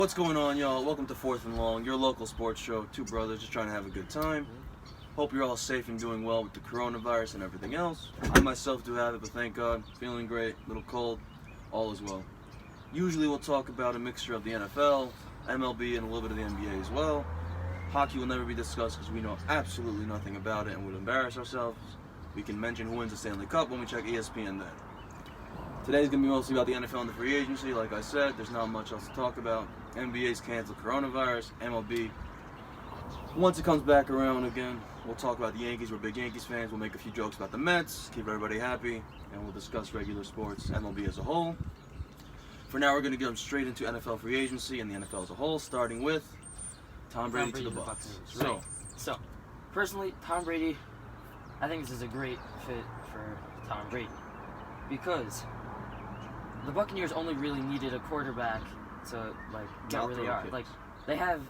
What's going on, y'all? Welcome to Fourth and Long, your local sports show. Two brothers just trying to have a good time. Hope you're all safe and doing well with the coronavirus and everything else. I myself do have it, but thank God, feeling great, a little cold, all is well. Usually we'll talk about a mixture of the NFL, MLB, and a little bit of the NBA as well. Hockey will never be discussed because we know absolutely nothing about it and would embarrass ourselves. We can mention who wins the Stanley Cup when we check ESPN then. Today's going to be mostly about the NFL and the free agency. Like I said, there's not much else to talk about. NBA's canceled coronavirus. MLB, once it comes back around again, we'll talk about the Yankees. We're big Yankees fans. We'll make a few jokes about the Mets, keep everybody happy, and we'll discuss regular sports, MLB as a whole. For now, we're going to get straight into NFL free agency and the NFL as a whole, starting with Tom Brady to the Bucs. So, personally, Tom Brady, I think this is a great fit for Tom Brady because the Buccaneers only really needed a quarterback to get where they are. They have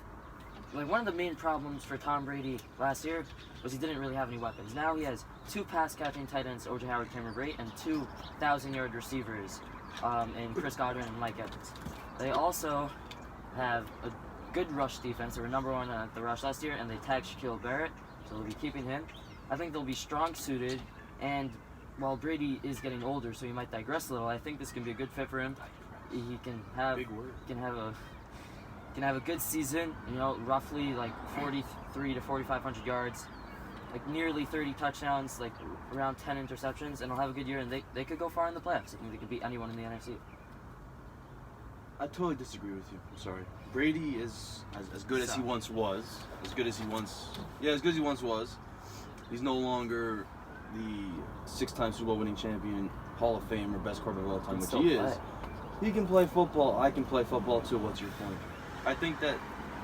one of the main problems for Tom Brady last year was he didn't really have any weapons. Now he has two pass catching tight ends, O.J. Howard, Cameron Brate, and 2,000-yard receivers in Chris Godwin and Mike Evans. They also have a good rush defense. They were number one at the rush last year, and they tagged Shaquille Barrett, so they'll be keeping him. I think they'll be strong suited, and while Brady is getting older, so he might digress a little, I think this can be a good fit for him. He can have a good season, roughly 43 to 4,500 yards, nearly 30 touchdowns, around 10 interceptions, and he'll have a good year, and they could go far in the playoffs. I think they could beat anyone in the NFC. I totally disagree with you. I'm sorry. Brady is as good as he once was. As good as he once was. He's no longer the 6-time Super Bowl winning champion, Hall of Famer, best quarterback of all time, which he is. He can play football. I can play football too. What's your point? I think that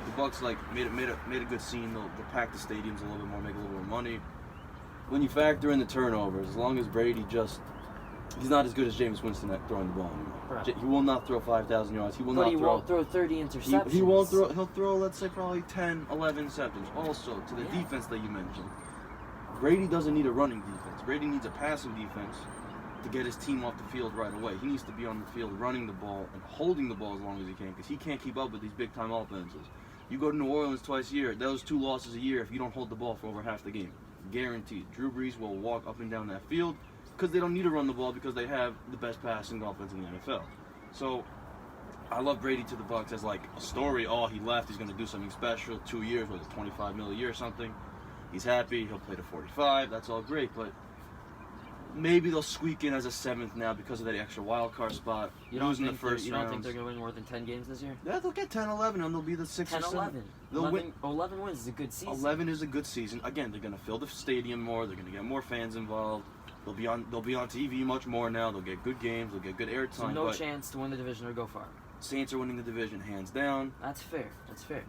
the Bucs made a good scene. They'll pack the stadiums a little bit more, make a little more money. When you factor in the turnovers, as long as Brady he's not as good as Jameis Winston at throwing the ball anymore. Right. He will not throw 5,000 yards. He won't throw 30 interceptions. He won't throw. He'll throw, let's say, probably 10, 11 interceptions. Also, to the defense that you mentioned, Brady doesn't need a running defense. Brady needs a passing defense to get his team off the field right away. He needs to be on the field running the ball and holding the ball as long as he can, because he can't keep up with these big-time offenses. You go to New Orleans twice a year, those 2 losses a year if you don't hold the ball for over half the game. Guaranteed. Drew Brees will walk up and down that field because they don't need to run the ball because they have the best passing offense in the NFL. So, I love Brady to the Bucs as a story. Oh, he left, he's going to do something special. 2 years, was it $25 million a year or something? He's happy, he'll play to 45, that's all great, but maybe they'll squeak in as a 7th now because of that extra wild card spot. You don't think they're going to win more than 10 games this year? Yeah, they'll get 10, 11, and they'll be the 6th or 7th. 11 wins is a good season. 11 is a good season. Again, they're going to fill the stadium more. They're going to get more fans involved. They'll be on TV much more now. They'll get good games. They'll get good airtime. So no chance to win the division or go far. Saints are winning the division hands down. That's fair.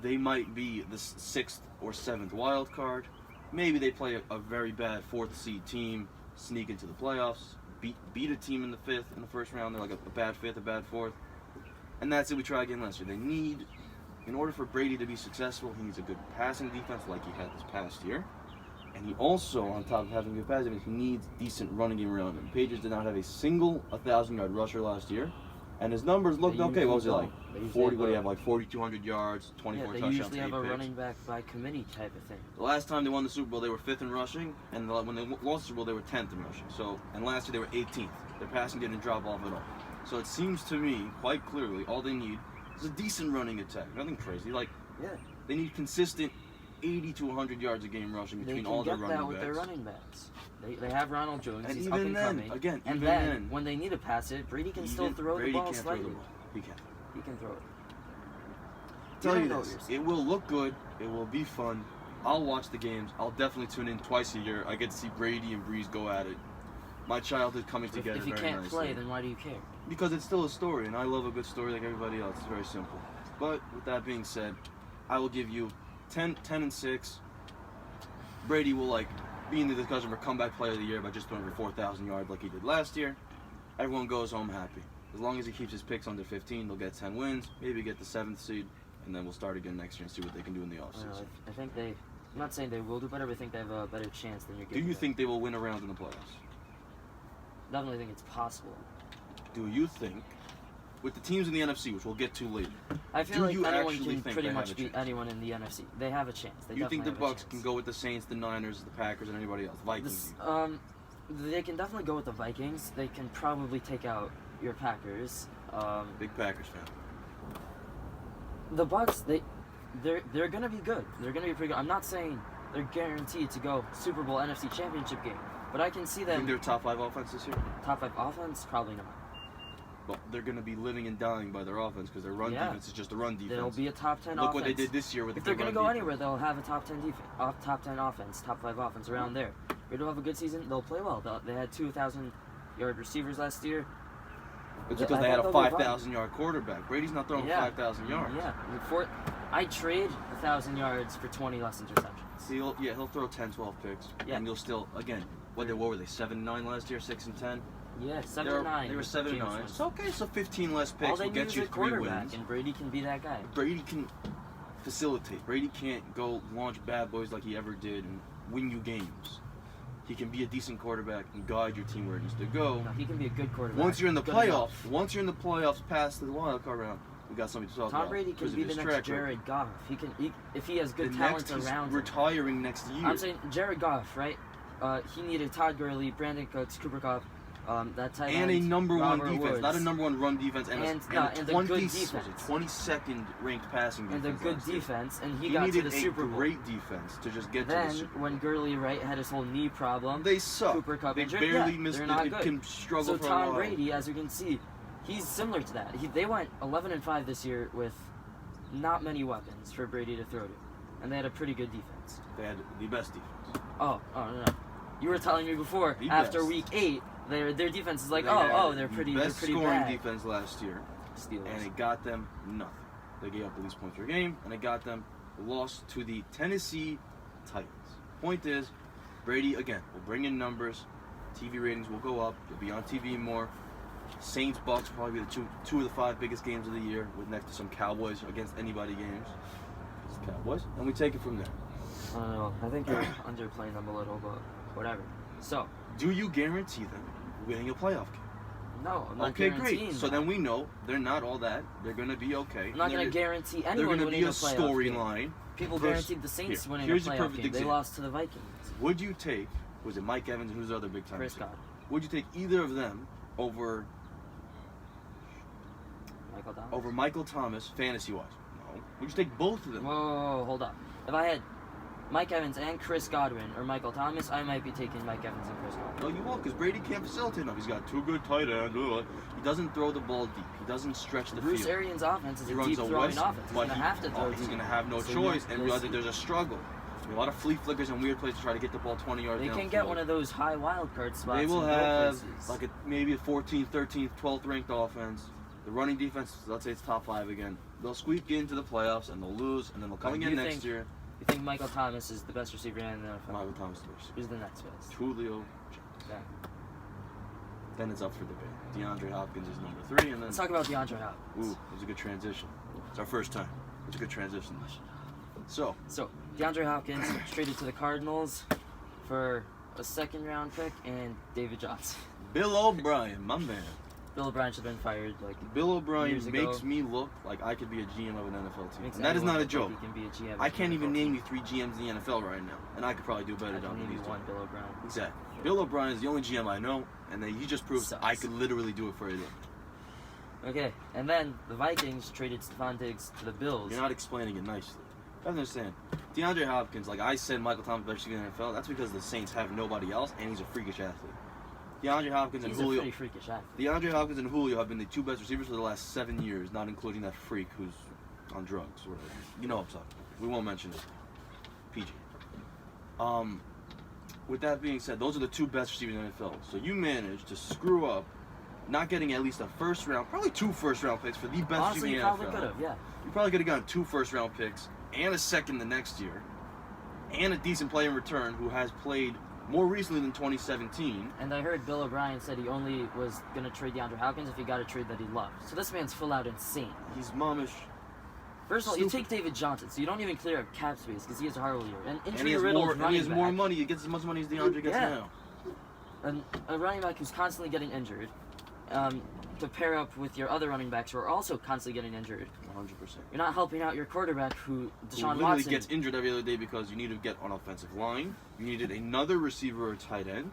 They might be the 6th or 7th wild card. Maybe they play a very bad 4th seed team, sneak into the playoffs, beat a team in the 5th, in the first round. They're a bad 5th, a bad 4th. And that's it. We try again last year. In order for Brady to be successful, he needs a good passing defense like he had this past year. And he also, on top of having a good passing defense, he needs decent running game around him. Patriots did not have a single 1,000-yard rusher last year. And his numbers looked okay. What was it like? 40. What do you have? 4,200 yards, 24 touchdowns, 8 picks. They usually have a running back by committee type of thing. The last time they won the Super Bowl, they were 5th in rushing, and when they lost the Super Bowl, they were 10th in rushing. And last year they were 18th. Their passing didn't drop off at all. So it seems to me quite clearly all they need is a decent running attack. Nothing crazy. They need consistent 80 to 100 yards a game rushing between all their running backs. They can get that with their running backs. They have Ronald Jones. And he's even up and then, coming. and then, when they need to pass it, Brady can still throw the ball slightly. He can. He can throw it. Tell you this, it will look good. It will be fun. I'll watch the games. I'll definitely tune in twice a year. I get to see Brady and Breeze go at it. My childhood coming together. If you can't play, then why do you care? Because it's still a story, and I love a good story like everybody else. It's very simple. But with that being said, I will give you 10-6. Brady will be in the discussion for comeback player of the year by just throwing for 4,000 yards like he did last year. Everyone goes home happy. As long as he keeps his picks under 15, they'll get 10 wins, maybe get the 7th seed, and then we'll start again next year and see what they can do in the offseason. I think I'm not saying they will do better, but I think they have a better chance than you're giving. Do you think they will win a round in the playoffs? Definitely think it's possible. Do you think with the teams in the NFC, which we'll get to later, I feel do like you anyone actually can think pretty they have much a beat chance? anyone in the NFC. They have a chance. They you think the definitely have a Bucs chance. can go with the Saints, the Niners, the Packers, and anybody else? Vikings. They can definitely go with the Vikings. They can probably take out your Packers. Big Packers fan. The Bucs, they're gonna be good. They're gonna be pretty good. I'm not saying they're guaranteed to go Super Bowl, NFC Championship game, but I can see You them think they're top 5 offense this year? top 5 offense. Probably not. Well, they're going to be living and dying by their offense because their run defense is just a run defense. They'll be a top 10 Look offense. what they did this year with If the they're gonna run go defense. anywhere, they'll have a top 10 defense, top 10 offense, top 5 offense around there. Brady will have a good season. They'll play well. They had 2,000-yard receivers last year. It's because they had a 5,000-yard quarterback. Brady's not throwing 5,000 yards. Yeah. I trade 1,000 yards for 20 less interceptions. He'll throw 10, 12 picks. Yeah. And you'll still, again, what were they, 7-9 last year, 6-10? Yeah, 7-9. They were 7-9. So, okay, so 15 less All picks they will need get is you a 3 quarterback, wins. and Brady can be that guy. Brady can facilitate. Brady can't go launch bad boys like he ever did and win you games. He can be a decent quarterback and guide your team where it needs to go. No, he can be a good quarterback. Once you're in the Good playoffs, past the wild card round, we got something to talk about. Tom Brady can be the next Jared Goff. If he has good talent around him. Retiring next year. I'm saying Jared Goff, right? He needed Todd Gurley, Brandon Cooks, Cooper Kupp, that tight and end, a number Robert one defense, Woods. not a number one run defense, and a the good defense. 22nd ranked passing defense. And the good last year. defense, and he He got to needed the Super a Bowl. great defense to just get to the Then, Super Bowl. when Gurley, right, had his whole knee problem, They suck. Cooper Kupp They injured, barely yeah, missed they're it. not It good. can struggle So for a Tom while. Brady, as you can see, he's similar to that. They went 11-5 this year with not many weapons for Brady to throw to, and they had a pretty good defense. They had the best defense. Oh no! You were telling me before The after best. week 8, their defense is like, They had they're pretty, the they're best pretty scoring bad. defense last year, Steelers. and it got them nothing. They gave up the least points per game, and it got them a loss to the Tennessee Titans. Point is, Brady again will bring in numbers. TV ratings will go up. You'll be on TV more. Saints Bucs probably be the two of the 5 biggest games of the year, with next to some Cowboys against anybody games. It's the Cowboys, and we take it from there. I don't know. I think you're underplaying them a little, but whatever. So, Do you guarantee them winning a playoff game? no, I'm not Okay, guaranteeing great. So that. then we know they're not all that. They're going to be okay. I'm not going to guarantee They're anyone going to winning be a a playoff game. storyline. People Vers- guaranteed the Saints Here, winning here's a a playoff perfect game. They example. lost to the Vikings. Would you take, was it Mike Evans and who's the other big time Chris receiver? Godwin. Would you take either of them over Michael Thomas, fantasy-wise? No. Would you take both of them? Whoa, hold up. If I had Mike Evans and Chris Godwin or Michael Thomas, I might be taking Mike Evans and Chris Godwin. No, you won't, because Brady can't facilitate enough. He's got 2 good tight ends. He doesn't throw the ball deep. He doesn't stretch the Bruce field. Arians' offense is He a runs deep a throwing West, offense. He's but going to have to throw deep. he's going to have no So choice yeah, and realize that there's a struggle. A lot of flea flickers and weird plays to try to get the ball 20 yards They downfield. can get one of those high wild card spots. They will in both have places. like maybe a 14th, 13th, 12th ranked offense. The running defense, let's say it's top 5 again. They'll squeak into the playoffs and they'll lose, and then they'll come again next year. You think Michael Thomas is the best receiver in the NFL? Michael Thomas first. Who's the next best? Julio. Yeah. Then it's up for debate. DeAndre Hopkins is number 3, and then Let's talk about DeAndre Hopkins. ooh, it was a good transition. It's our first time. It's a good transition. So DeAndre Hopkins traded to the Cardinals for a 2nd-round pick and David Johnson. Bill O'Brien, my man. Bill O'Brien should have been fired like Bill O'Brien years ago. makes me look like I could be a GM of an NFL team. Makes And that is anyone not a look joke. like he can be a GM of I an can't even NFL name team. you 3 GMs in the NFL right now, and I could probably do better I than can name these you two. one, Bill O'Brien. Exactly. Bill O'Brien is the only GM I know, and he just proves Sucks. I could literally do it for a living. Okay, and then the Vikings traded Stephon Diggs to the Bills. You're not explaining it nicely. I understand. DeAndre Hopkins, like I said, Michael Thomas best receiver in the NFL. That's because the Saints have nobody else, and he's a freakish athlete. DeAndre Hopkins and He's a Julio. pretty freakish athlete. DeAndre Hopkins and Julio have been the 2 best receivers for the last 7 years, not including that freak who's on drugs or whatever. You know what I'm talking about. We won't mention it. PG. With that being said, those are the 2 best receivers in the NFL. So you managed to screw up, not getting at least a 1st round, probably 2 1st-round picks for the best Honestly, you receiver in the probably NFL. could have, yeah. You probably could have gotten 2 1st-round picks and a 2nd the next year, and a decent player in return who has played more recently than 2017. And I heard Bill O'Brien said he only was going to trade DeAndre Hopkins if he got a trade that he loved. So this man's full out insane. He's momish. First of all, you Stupid. take David Johnson, so you don't even clear up cap space because he has a horrible year. And And he injury has riddled more. And running he has more back. money. He gets as much money as DeAndre gets Yeah. now. And a running back who's constantly getting injured. to pair up with your other running backs who are also constantly getting injured. 100%. You're not helping out your quarterback who Deshaun literally Watson gets injured every other day because you need to get on offensive line. You needed another receiver or tight end,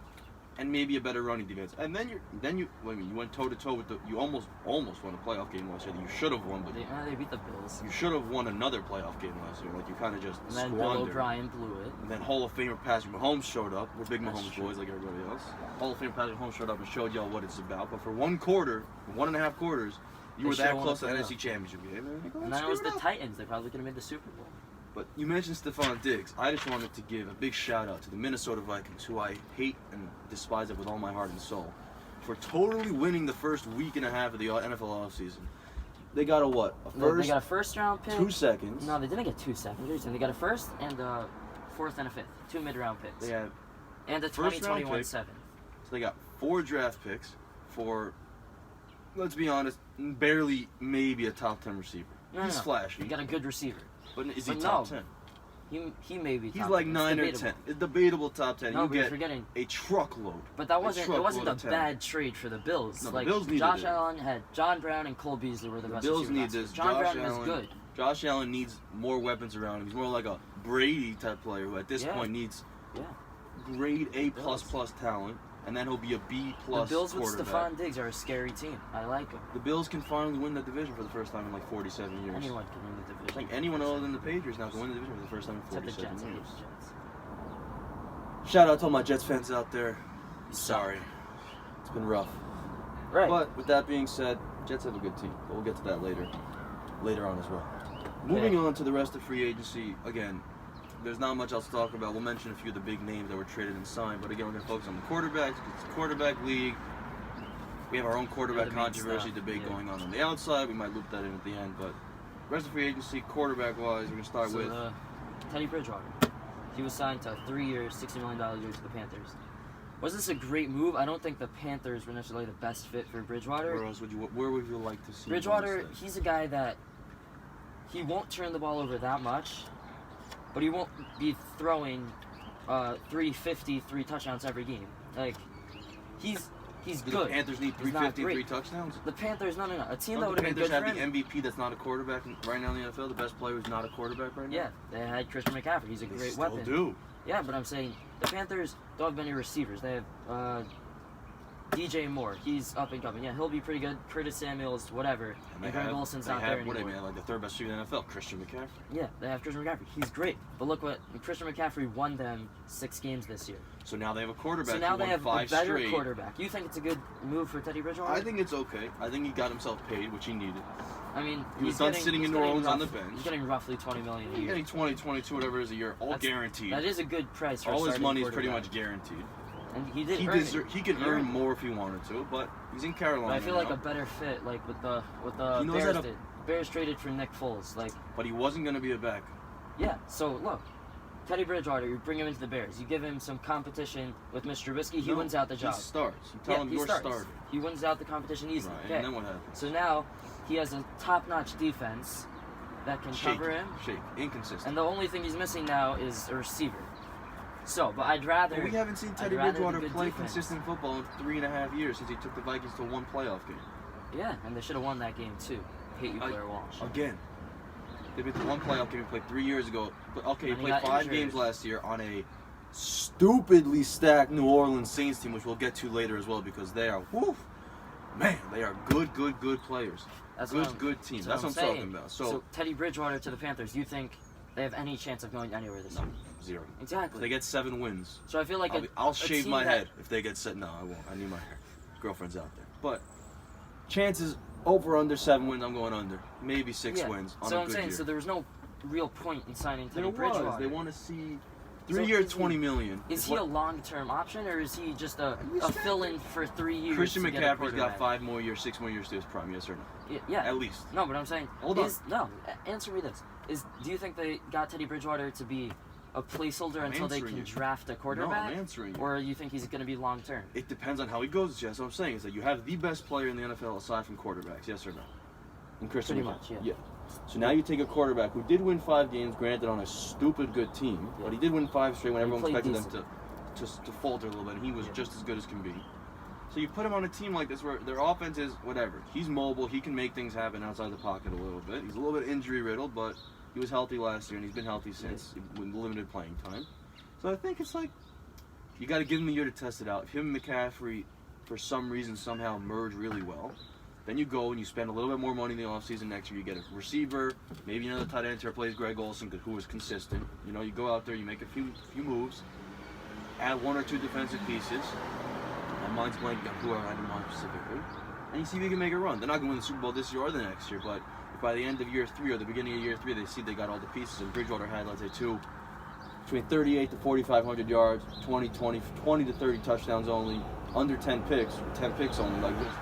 and maybe a better running defense. And then you went toe to toe with you almost won a playoff game last year that you should have won, but they beat the Bills. you should have won another playoff game last year. Like you kind of just And then Bill squandered. O'Brien blew it. And then Hall of Famer Patrick Mahomes showed up. We're big That's Mahomes true. boys like everybody else. Hall of Famer Patrick Mahomes showed up and showed y'all what it's about. But for 1.5 quarters, you They were that should've close to won the the NFC Championship game. And then it was the Titans. They probably could have made the Super Bowl. But you mentioned Stephon Diggs. I just wanted to give a big shout out to the Minnesota Vikings, who I hate and despise it with all my heart and soul, for totally winning the first week and a half of the NFL offseason. They got a what? A first? They got a first-round pick. 2 seconds. No, they didn't get 2 seconds. They got a first and a fourth and a fifth. 2 mid-round picks. They have And a first-round 2021 pick. seven. So they got 4 draft picks for, let's be honest, barely maybe a top 10 receiver. He's flashy. You got a good receiver. But is he But top no. 10? He may be. He's top like 10. 9 or It's 10. debatable. It's debatable top 10. No, You but you're get forgetting. a truckload. But that wasn't. It truckload wasn't a of talent. bad trade for the Bills. No, the like Bills needed Josh it. Allen had John Brown and Cole Beasley were the best Bills receivers. need this. John Josh Brown Allen, is good. Josh Allen needs more weapons around him. He's more like a Brady type player who at this Yeah. point needs Yeah. grade A++ talent, and then he'll be a B+ The Bills with quarterback. Stephon Diggs are a scary team. I like them. The Bills can finally win that division for the first time in like 47 years. Anyone can win the I division. think anyone other than the Patriots now can win the division for the first time in Except the 47 Jets. I hate years. the Jets. Shout out to all my Jets fans out there. You Sorry. It's been rough. Right. But with that being said, Jets have a good team. But we'll get to that later on as well. Moving on to the rest of free agency, again, there's not much else to talk about. We'll mention a few of the big names that were traded and signed, but again, we're going to focus on the quarterbacks. It's a quarterback league. We have our own quarterback Yeah, the main controversy stuff, debate yeah. going on the outside. We might loop that in at the end, but rest of free agency, quarterback-wise, we're going to start with... Teddy Bridgewater. He was signed to a 3-year, $60 million deal to the Panthers. Was this a great move? I don't think the Panthers were necessarily the best fit for Bridgewater. Where would you like to see him Bridgewater, instead? he's a guy that he won't turn the ball over that much, but he won't be throwing 350, 3 touchdowns every game. Like, he's Do good. the Panthers need He's not 350 and 3 great. touchdowns? The Panthers, no. A team that Don't would the have been Panthers good have for the him. MVP that's not a quarterback right now in the NFL? The best player who's not a quarterback right now? Yeah, they had Christian McCaffrey. He's a They great still weapon. do. Yeah, but I'm saying the Panthers don't have many receivers. They have DJ Moore. He's up and coming. Yeah, he'll be pretty good. Curtis Samuels, whatever. And Greg Olson's not there what anymore. they like the third best receiver in the NFL, Christian McCaffrey. Yeah, they have Christian McCaffrey. He's great. But look what Christian McCaffrey won them 6 games this year. So now they have a quarterback So now who they won have a 5 better straight. quarterback. You think it's a good move for Teddy Bridgewater? I think it's okay. I think he got himself paid, which he needed. I mean, He was he's done getting- sitting he's in New getting Orleans on rough- the bench. He's getting roughly $20 million a He's year. getting 20, 22, whatever it is a year, all That's- guaranteed. That is a good price for a All his starting money is pretty quarterback. much guaranteed. And he did He earn it. he can He earn earned it. more if he wanted to, but he's in But Carolina I feel now. like a better fit, like with the He knows Bears how to- did. Bears traded for Nick Foles. Like, But he wasn't going to be a back. yeah. So look, Teddy Bridgewater, you bring him into the Bears. You give him some competition with Mr. Trubisky. He No, wins out the job. He starts. You tell him he you're starts. starting. He wins out the competition easily. Right, Okay. and then what happens? So now he has a top-notch defense that can cover him. Inconsistent. And the only thing he's missing now is a receiver. So, but I'd rather. But we haven't seen Teddy I'd rather Bridgewater the good play defense. consistent football in 3.5 years since he took the Vikings to 1 playoff game. Yeah, and they should have won that game too. Hate you, Blair Walsh. Again, they've been to 1 playoff game he played 3 years ago. But okay, he And he played got 5 injured. games last year on a stupidly stacked New Orleans Saints team, which we'll get to later as well because they are, man, they are good players. That's Good team. That's what I'm saying. talking about. So Teddy Bridgewater to the Panthers. Do you think they have any chance of going anywhere this year? 0. Exactly. If they get 7 wins, So I feel like I'll a shave team my that- head if they get set. No, I won't. I need my hair. Girlfriend's out there. But chances over under 7 wins, I'm going under. Maybe 6 Yeah. wins on So a I'm good saying, year. so there was no real point in signing Teddy There Bridgewater. was. They want to see So 3 years, is he- $20 million. Is he a long-term option, or is he just a fill-in for 3 years? Christian to get a McCaffrey's got quarterback? 5 more years, 6 more years to his prime. Yes or no? Yeah. At least. No, but I'm saying. Hold on. Answer me this: do you think they got Teddy Bridgewater to be a placeholder I'm until they answering can you. draft a quarterback? No, I'm answering you. Or you think he's going to be long-term? It depends on how he goes. That's what I'm saying. Is that you have the best player in the NFL aside from quarterbacks. Yes or no? And Christian Pretty McCaffrey. much, yeah. So now you take a quarterback who did win 5 games, granted on a stupid good team, but he did win 5 straight when He everyone played expected them to falter a little bit, and he was just as good as can be. So you put him on a team like this where their offense is whatever. He's mobile. He can make things happen outside the pocket a little bit. He's a little bit injury riddled, but he was healthy last year and he's been healthy since with limited playing time. So I think it's like you got to give him a year to test it out. If him and McCaffrey, for some reason, somehow merge really well, then you go and you spend a little bit more money in the offseason next year. You get a receiver, maybe another tight end to replace Greg Olsen, who was consistent. You know, you go out there, you make a few moves, add one or two defensive pieces. My mind's blanking on who I had in mind specifically. And you see if you can make a run. They're not going to win the Super Bowl this year or the next year, but if by the end of year 3 or the beginning of year 3, they see they got all the pieces, and Bridgewater had, let's say, between 38 to 4,500 yards, 20 to 30 touchdowns only, under 10 picks only, like just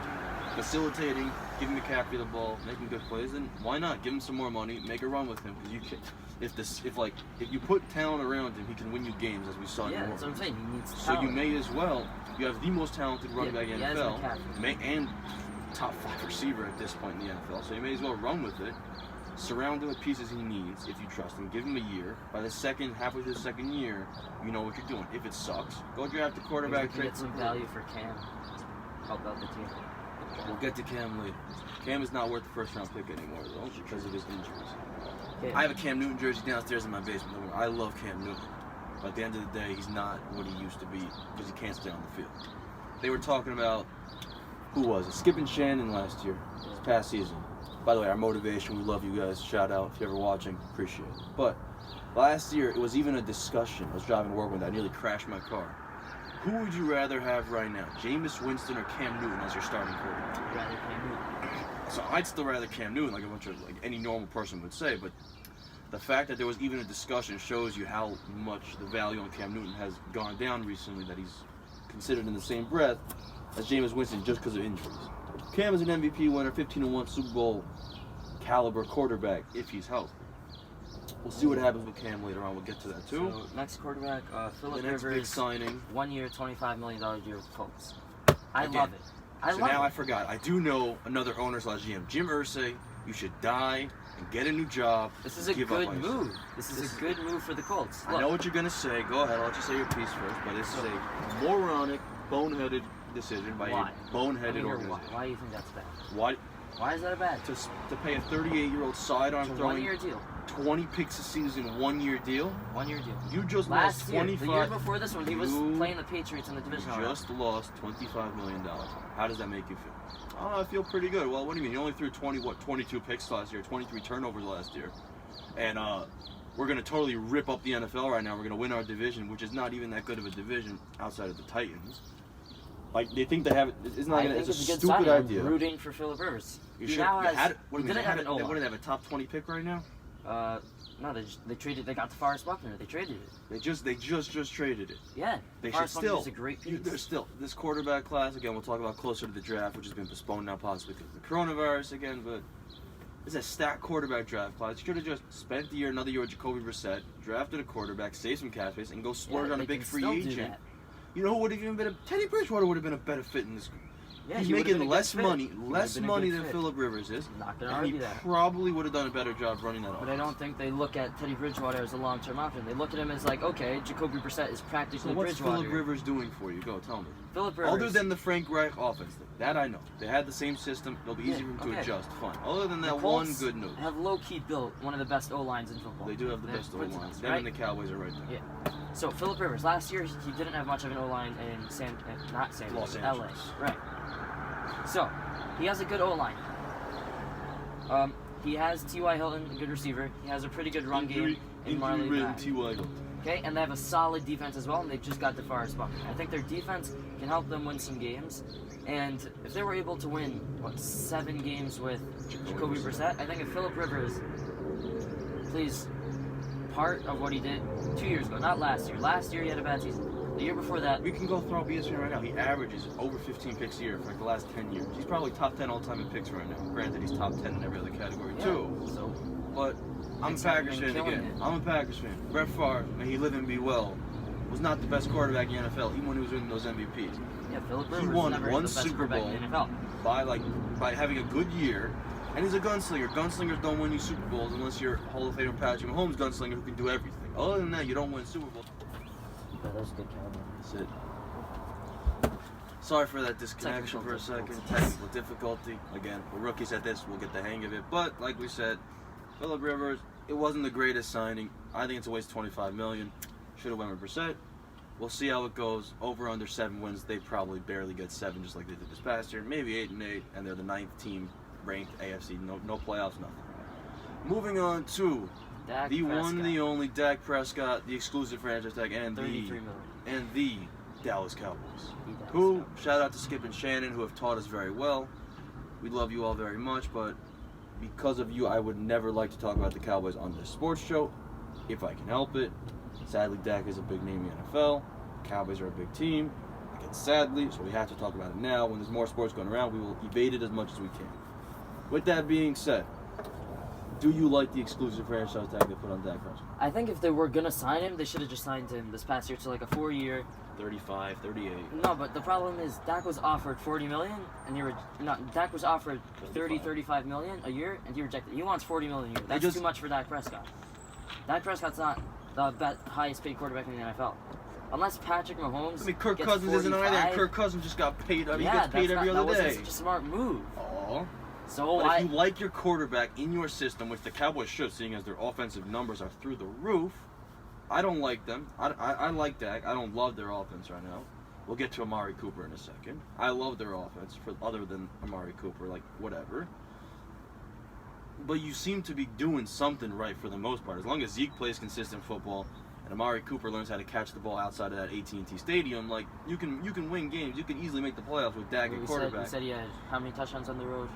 facilitating, giving McCaffrey the ball, making good plays, then why not give him some more money, make a run with him? Because you can, if you put talent around him, he can win you games, as we saw in New Orleans. That's what I'm saying. He needs So talent. you may as well. You have the most talented running back in the NFL, and top 5 receiver at this point in the NFL. So you may as well run with it. Surround him with pieces he needs if you trust him. Give him a year. By the halfway through the second year, you know what you're doing. If it sucks, go draft a quarterback. Get some value for Cam. Help out the team. We'll get to Cam later. Cam is not worth the first round pick anymore, though, because of his injuries. Okay. I have a Cam Newton jersey downstairs in my basement. I love Cam Newton. But at the end of the day, he's not what he used to be because he can't stay on the field. They were talking about, who was it? Skip and Shannon last year, this past season. By the way, our motivation, we love you guys. Shout out if you're ever watching. Appreciate it. But last year, it was even a discussion. I was driving to work one day. I nearly crashed my car. Who would you rather have right now, Jameis Winston or Cam Newton as your starting quarterback? I'd rather Cam Newton. So I'd still rather Cam Newton, like any normal person would say. But the fact that there was even a discussion shows you how much the value on Cam Newton has gone down recently, that he's considered in the same breath as Jameis Winston just because of injuries. Cam is an MVP winner, 15-1 Super Bowl caliber quarterback if he's healthy. We'll see what happens with Cam later on. We'll get to that too. So next quarterback, Philip The next Rivers. big signing. 1 year, $25 million deal with Colts. I Again. love it. I forgot. I do know another owner/GM, Jim Irsay. You should die and get a new job. This is a good move. This is a good move for the Colts. I know what you're gonna say. Go ahead. I'll let you say your piece first. But this is a moronic, boneheaded decision by a boneheaded organization. Why do you think that's bad? Why is that bad? To pay a 38-year-old sidearm It's a throwing 1-year deal. 20 picks a season, 1-year deal? 1-year deal. You just Last lost year, 25. the year before this one, he was playing the Patriots in the division. You just lost $25 million. How does that make you feel? Oh, I feel pretty good. Well, what do you mean? You only threw 22 picks last year, 23 turnovers last year. And we're going to totally rip up the NFL right now. We're going to win our division, which is not even that good of a division outside of the Titans. Like, they think they have it. It's not gonna, it's a stupid idea. I'm rooting for Philip Rivers. You He should. now has, What do you mean? They wouldn't have a top 20 pick right now? No, they traded. They got DeForest Buckner. They traded it. They just traded it. Yeah. They DeForest should still. Buckner's a great piece. There's still this quarterback class again. We'll talk about closer to the draft, which has been postponed now, possibly because of the coronavirus again. But it's a stacked quarterback draft class. You should have just spent another year with Jacoby Brissett, drafted a quarterback, save some cap space, and go splurge on a big free agent. You know who would have even been Teddy Bridgewater would have been a better fit in this group. Yeah, he's making less money than Philip Rivers is. Not gonna and argue he that. probably would have done a better job running that But offense. I don't think they look at Teddy Bridgewater as a long-term option. They look at him as like, okay, Jacoby Brissett is practically So what's Bridgewater. Philip Rivers doing for you? Go, tell me. Philip Rivers. Other than the Frank Reich offense, that I know. They had the same system. It'll be easy for them to adjust. Fine. Other than that one good news. Have low-key built one of the best O-lines in football. They do have the best O-line. Them right? and the Cowboys are right there. Yeah. So Philip Rivers, last year he didn't have much of an O-line in Los LA. Angeles. Right. So he has a good O-line. He has T.Y. Hilton, a good receiver. He has a pretty good run game in Marley Mack. T.Y. Okay, and they have a solid defense as well, and they just got DeForest Buckner. I think their defense can help them win some games. And if they were able to win, 7 games with Jacoby Brissett, I think if Philip Rivers plays part of what he did 2 years ago, not last year. Last year he had a bad season. The year before that... We can go throw up ESPN right now. He averages over 15 picks a year for like the last 10 years. He's probably top 10 all-time in picks right now. Granted, he's top 10 in every other category too. So, but I'm a Packers fan again. I'm a Packers fan. Brett Favre, may he live and be well, was not the best quarterback in the NFL, even when he was winning those MVPs. Yeah, Philip Rivers he won never one the best Super Bowl in the NFL. by having a good year, and he's a gunslinger. Gunslingers don't win you Super Bowls unless you're Hall of Famer Patrick Mahomes gunslinger who can do everything. Other than that, you don't win Super Bowls. Yeah, that's a good caliber. That's it. Sorry for that disconnection Technical for a second. difficulties. Technical difficulty. Again, we're rookies at this. We'll get the hang of it. But like we said, Phillip Rivers, it wasn't the greatest signing. I think it's a waste of $25 million. Should have went with Brissett. We'll see how it goes. Over under 7 wins. They probably barely get 7, just like they did this past year. Maybe 8-8, and they're the 9th team ranked AFC. No playoffs, nothing. Moving on to Dak the Prescott. one, the only Dak Prescott, the exclusive franchise tag, and $33 million. the Dallas Cowboys. The Dallas Who, Cowboys. shout out to Skip and Shannon, who have taught us very well. We love you all very much, but because of you, I would never like to talk about the Cowboys on this sports show, if I can help it. Sadly, Dak is a big name in the NFL. The Cowboys are a big team. Again, sadly, so we have to talk about it now. When there's more sports going around, we will evade it as much as we can. With that being said, do you like the exclusive franchise tag they put on Dak Prescott? I think if they were gonna sign him, they should have just signed him this past year to like a 4-year. 35, 38. No, but the problem is Dak was offered $40 million, and Dak was offered 35 million a year, and he rejected. He wants $40 million a year. That's too much for Dak Prescott. Dak Prescott's not the highest paid quarterback in the NFL, unless Patrick Mahomes. I mean, Kirk gets Cousins isn't 45. either. Kirk Cousins just got paid. I mean, Yeah, he gets paid every other that wasn't day. such a smart move. Aw. So But if you like your quarterback in your system, which the Cowboys should, seeing as their offensive numbers are through the roof, I don't like them. I like Dak. I don't love their offense right now. We'll get to Amari Cooper in a second. I love their offense, for other than Amari Cooper, like, whatever. But you seem to be doing something right for the most part. As long as Zeke plays consistent football and Amari Cooper learns how to catch the ball outside of that AT&T Stadium, like, you can win games. You can easily make the playoffs with Dak at quarterback. You said he had how many touchdowns on the road?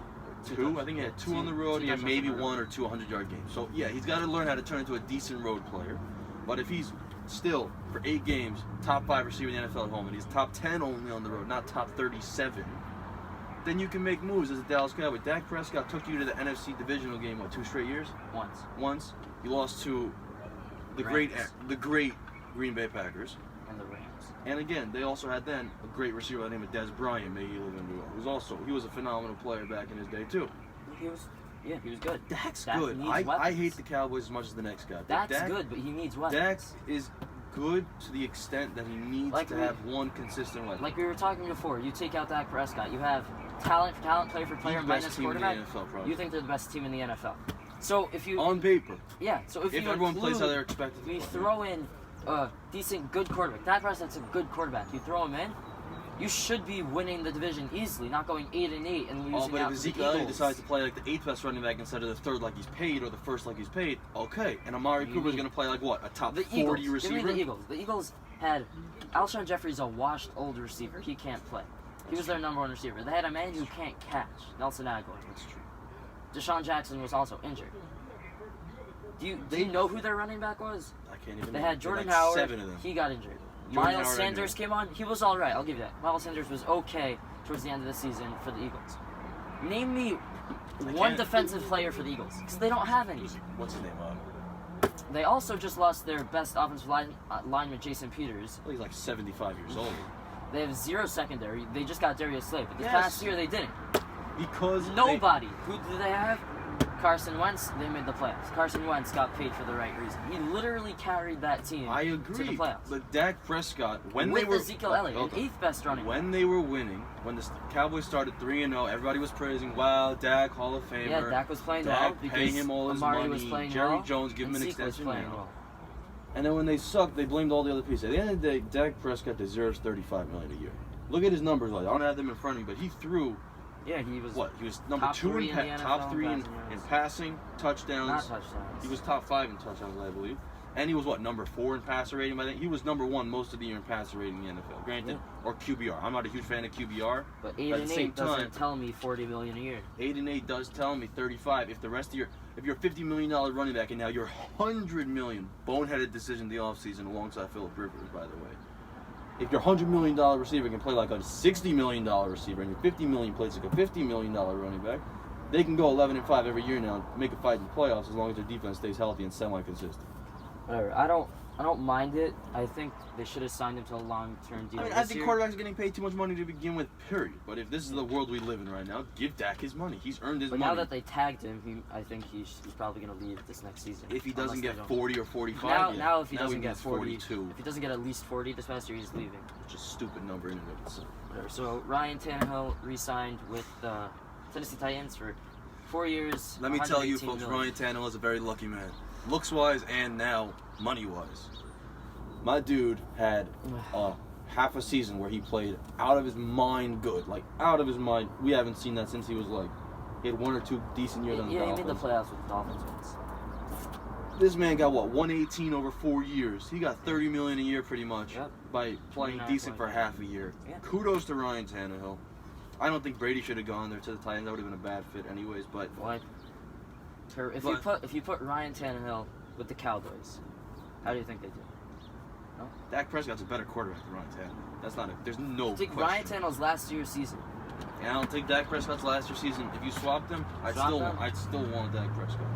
2. I think he had 2 on the road. He had maybe 1 or 2 100-yard games. So, yeah, he's got to learn how to turn into a decent road player. But if he's still, for 8 games, top 5 receiver in the NFL at home, and he's top 10 only on the road, not top 37, then you can make moves as a Dallas Cowboy. Dak Prescott took you to the NFC divisional game, 2 straight years? Once. You lost to the great Green Bay Packers. And the Rams. And again, they also had then a great receiver by the name of Dez Bryant, may he live in New York, he was a phenomenal player back in his day too. He was good. Dak's Dak good. needs I weapons. hate the Cowboys as much as the next guy. Dak's good, but he needs weapons. Dak is good to the extent that he needs to have one consistent weapon. Like we were talking before, you take out Dak Prescott, you have talent, player for player, minus quarterback. You think they're the best team in the NFL. So if you on paper, so if you everyone plays how they're expected, we throw in a decent, good quarterback. Dak Prescott's a good quarterback. You throw him in, you should be winning the division easily, not going 8-8 and losing but out if to the Ezekiel Elliott Eagles. decides to play like the 8th best running back instead of the 3rd like he's paid or the 1st like he's paid, okay. And Amari Cooper's going to play like what? A top 40 receiver? Give me the Eagles. The Eagles had Alshon Jeffrey's a washed old receiver. He can't play. He was their number 1 receiver. They had a man who can't catch, Nelson Aguilar. That's true. Deshaun Jackson was also injured. Do you know who their running back was? I can't even. They had Jordan like Howard. 7 of them. He got injured. Jordan Miles Howard, Sanders came on. He was all right. I'll give you that. Miles Sanders was okay towards the end of the season for the Eagles. Name me one defensive player for the Eagles, because they don't have any. What's his name? They also just lost their best offensive lineman, Jason Peters. Well, he's like 75 years old. They have 0 secondary. They just got Darius Slay, but this past year they didn't. Because Nobody. Who do they have? Carson Wentz. They made the playoffs. Carson Wentz got paid for the right reason. He literally carried that team I to agree. the playoffs. But Dak Prescott, when With they were Ezekiel Elliott, an 8th best running back. when they were winning, when the Cowboys started 3-0, everybody was praising, wow, Dak, Hall of Famer. Yeah, Dak was playing Dak well because paying him all his Amari money. was playing Jerry well, Jones give him an and Zeke was extension playing now. well. And then when they sucked, they blamed all the other pieces. At the end of the day, Dak Prescott deserves $35 million a year. Look at his numbers. Like, I don't have them in front of me, but he threw. Yeah, he was What? He was number top 2 3 in in the top NFL 3 in passing passing, touchdowns. not touchdowns. He was top 5 in touchdowns, I believe. And he was what, number 4 in passer rating? I think he was number 1 most of the year in passer rating in the NFL. Granted, or QBR. I'm not a huge fan of QBR. But at the 8 same 8 doesn't time, tell me $40 million a year. 8-8 does tell me 35. If the rest of your, if you're a $50 million running back and now you're $100 million, boneheaded decision the offseason alongside Phillip Rivers, by the way. If your $100 million receiver can play like a $60 million receiver and your $50 million plays like a $50 million running back, they can go 11-5 every year now and make a fight in the playoffs as long as their defense stays healthy and semi-consistent. Whatever. I don't mind it. I think they should have signed him to a long-term deal. I mean, this I think year. quarterbacks are getting paid too much money to begin with, period. But if this is the world we live in right now, give Dak his money. He's earned his But money. now that they tagged him, I think he's probably going to leave this next season. If he doesn't get 40 or 45, now if he doesn't get 40, 42. if he doesn't get at least 40 this past year, he's leaving. Which is a stupid number in and of itself. Whatever. So Ryan Tannehill re-signed with the Tennessee Titans for 4 years. Let me tell you, folks, $118 Ryan Tannehill is a very lucky man. Looks-wise and now money-wise. My dude had half a season where he played out of his mind good. Like, out of his mind. We haven't seen that since he was like, he had 1 or 2 decent years on the Dolphins. Yeah, he made the playoffs with the Dolphins once. This man got, what, 118 over 4 years. He got $30 million a year pretty much by playing decent for half a year. Yeah. Kudos to Ryan Tannehill. I don't think Brady should have gone there to the Titans. That would have been a bad fit anyways, but... What? If you put Ryan Tannehill with the Cowboys, how do you think they do? No? Dak Prescott's a better quarterback than Ryan Tannehill. That's not there's no Take question. Ryan Tannehill's last year's season. And I don't think Dak Prescott's last year's season. If you swapped them, I'd still want Dak Prescott.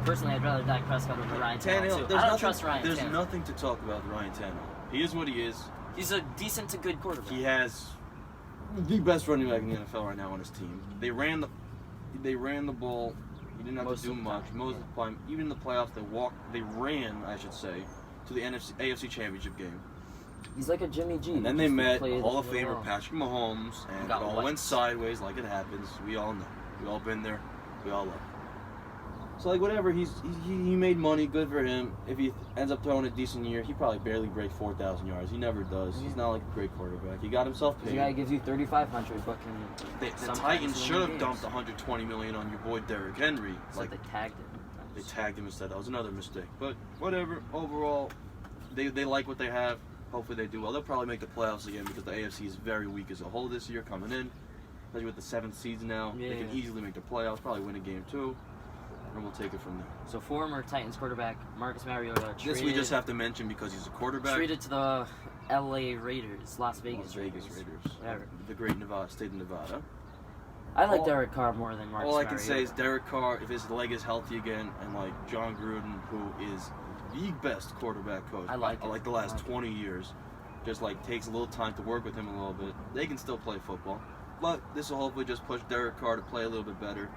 Personally, I'd rather Dak Prescott over Ryan Tannehill. Tannehill, I don't trust Ryan There's Tannehill. nothing to talk about with Ryan Tannehill. He is what he is. He's a decent to good quarterback. He has the best running back in the NFL right now on his team. They ran the ball. He didn't have to do much. Most of the time, even in the playoffs, they ran, I should say, to the AFC Championship game. He's like a Jimmy G. And then they met Hall of Famer Patrick Mahomes, and it all wet. went sideways like it happens. We all know. We all been there. We all love it. So, like, whatever, he made money, good for him. If he ends up throwing a decent year, he probably barely breaks 4,000 yards. He never does. He's not like a great quarterback. He got himself paid. The guy gives you 3,500, but can The Titans should have dumped $120 million on your boy Derrick Henry. So they tagged him. They tagged him instead. That was another mistake. But whatever. Overall, they like what they have. Hopefully they do well. They'll probably make the playoffs again because the AFC is very weak as a whole this year coming in. Especially with the 7th seeds now. Yeah. They can easily make the playoffs. Probably win a game too. And we'll take it from there. So former Titans quarterback Marcus Mariota This we just have to mention because he's a quarterback. Traded to the LA Raiders, Las Vegas Raiders. Whatever. The great state of Nevada. I like Derek Carr more than Marcus Mariota. All I can say is Derek Carr, if his leg is healthy again, and like John Gruden, who is the best quarterback coach, I like the last 20 years, just like takes a little time to work with him a little bit. They can still play football, but this will hopefully just push Derek Carr to play a little bit better.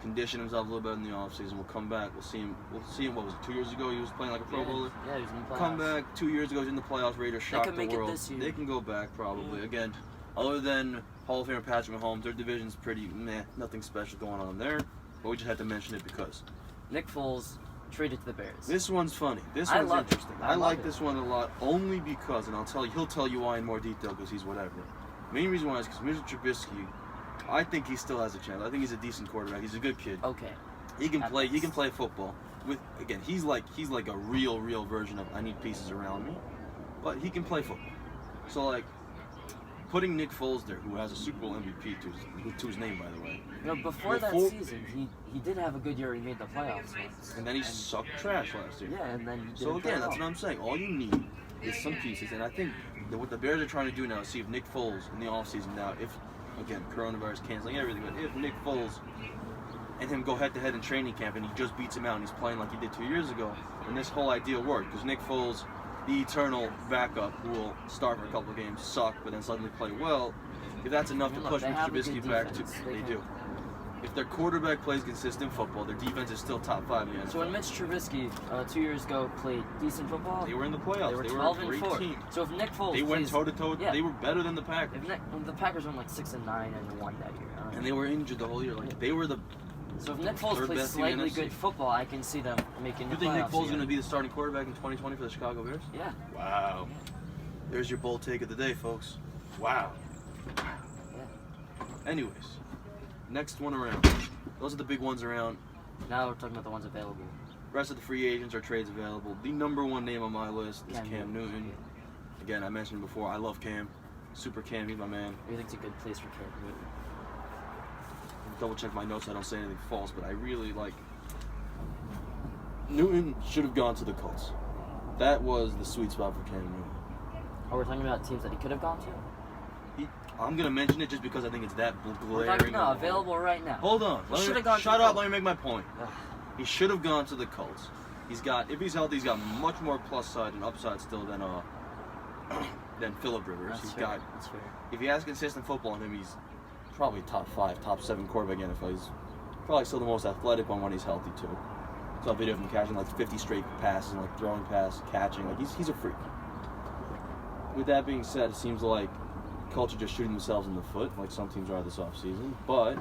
Condition himself a little better in the offseason. We'll come back. We'll see him. What was it? 2 years ago, he was playing like a Pro Bowler. Yeah, he was in the playoffs. Come back 2 years ago, he's in the playoffs. Raiders shocked the make world. it this year. They can go back probably again. Other than Hall of Famer Patrick Mahomes, their division's pretty meh. Nothing special going on there. But we just had to mention it because Nick Foles traded to the Bears. this one's funny. This one's interesting. I like this one a lot only because, and he'll tell you why in more detail because he's whatever. Main reason why is because Mr. Trubisky, I think he still has a chance. I think he's a decent quarterback. He's a good kid. Okay. He can play. He can play football. He's like a real version of I need pieces around me, but he can play football. So like putting Nick Foles there, who has a Super Bowl MVP to his name, by the way. You know, before that season, he did have a good year. He made the playoffs. And then he sucked trash last year. Yeah, and then he did So again, that's what I'm saying. All you need is some pieces, and I think that what the Bears are trying to do now is see if Nick Foles in the offseason now, if again coronavirus canceling everything, but if Nick Foles and him go head-to-head in training camp and he just beats him out and he's playing like he did 2 years ago, and this whole idea worked because Nick Foles, the eternal backup who will start for a couple of games, suck, but then suddenly play well, if that's enough to push Mr. Trubisky back to... They do. If their quarterback plays consistent football, their defense is still top 5 in the NFL. So when Mitch Trubisky 2 years ago played decent football, they were in the playoffs. They were 12-4. Team. So if Nick Foles they went toe-to-toe. Yeah. They were better than the Packers. The Packers went like 6-9 and won that year. And they were injured the whole year. Like they were the... So if Nick Foles plays slightly good football, I can see them making the playoffs. You think Nick Foles is going to be the starting quarterback in 2020 for the Chicago Bears? Yeah. Wow. Yeah. There's your bold take of the day, folks. Wow. Yeah. Anyways, next one around. Those are the big ones around. Now we're talking about the ones available. Rest of the free agents are trades available. The number one name on my list is Cam Newton. Again, I mentioned before, I love Cam. Super Cam, he's my man. I think it's a good place for Cam Newton. Double check my notes so I don't say anything false, but I really like Newton should have gone to the Colts. That was the sweet spot for Cam Newton. Oh, we're talking about teams that he could have gone to? I'm going to mention it just because I think it's that glaring. No, available right now. Hold on. Shut up, let me make my point. He should have gone to the Colts. if he's healthy, he's got much more plus side and upside still than Phillip Rivers. That's fair. That's fair. If he has consistent football in him, he's probably top 5, top 7 quarterback in NFL. He's probably still the most athletic one when he's healthy too. Saw a video of him catching like 50 straight passes and like throwing passes, catching. Like he's a freak. With that being said, it seems like culture just shooting themselves in the foot, like some teams are this offseason. But